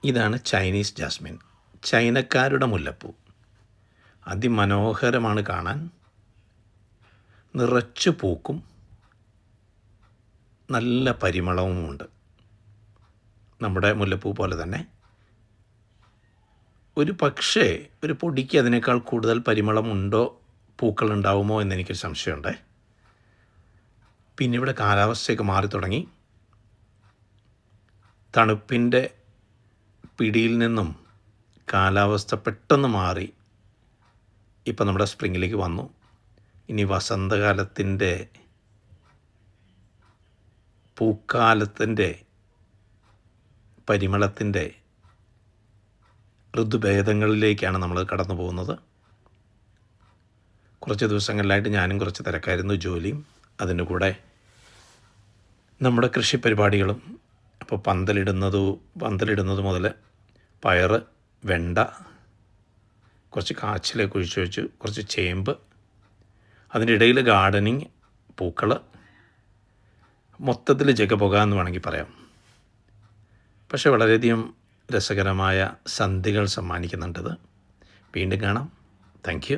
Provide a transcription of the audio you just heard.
ഇതാണ് Chinese Jasmine, ചൈനക്കാരുടെ മുല്ലപ്പൂ. അതിമനോഹരമാണ് കാണാൻ, നിറച്ചു പൂക്കും, നല്ല പരിമളവുമുണ്ട്. നമ്മുടെ മുല്ലപ്പൂ പോലെ തന്നെ. ഒരു പക്ഷേ ഒരു പൊടിക്ക് അതിനേക്കാൾ കൂടുതൽ പരിമളമുണ്ടോ, പൂക്കളുണ്ടാവുമോ എന്നെനിക്കൊരു സംശയമുണ്ട്. പിന്നെ ഇവിടെ കാലാവസ്ഥയൊക്കെ മാറി തുടങ്ങി. തണുപ്പിൻ്റെ പിടിയിൽ നിന്നും കാലാവസ്ഥ പെട്ടെന്ന് മാറി ഇപ്പം നമ്മുടെ സ്പ്രിങ്ങിലേക്ക് വന്നു. ഇനി വസന്തകാലത്തിൻ്റെ പൂക്കാലത്തിൻ്റെ പരിമളത്തിൻ്റെ ഋതുഭേദങ്ങളിലേക്കാണ് നമ്മൾ കടന്നു പോകുന്നത്. കുറച്ച് ദിവസങ്ങളിലായിട്ട് ഞാനും കുറച്ച് തിരക്കായിരുന്നു, ജോലിയും അതിൻ്റെ കൂടെ നമ്മുടെ കൃഷി പരിപാടികളും. അപ്പോൾ പന്തലിടുന്നത് മുതൽ പയറ്, വെണ്ട, കുറച്ച് കാച്ചിലേക്ക് ഒഴിച്ചു വെച്ചു, കുറച്ച് ചേമ്പ്, അതിൻ്റെ ഇടയിൽ ഗാർഡനിങ്, പൂക്കൾ, മൊത്തത്തിൽ ജഗപുക എന്ന് വേണമെങ്കിൽ പറയാം. പക്ഷേ വളരെയധികം രസകരമായ സന്ധികൾ സമ്മാനിക്കുന്നുണ്ടത്. വീണ്ടും കാണാം. Thank you.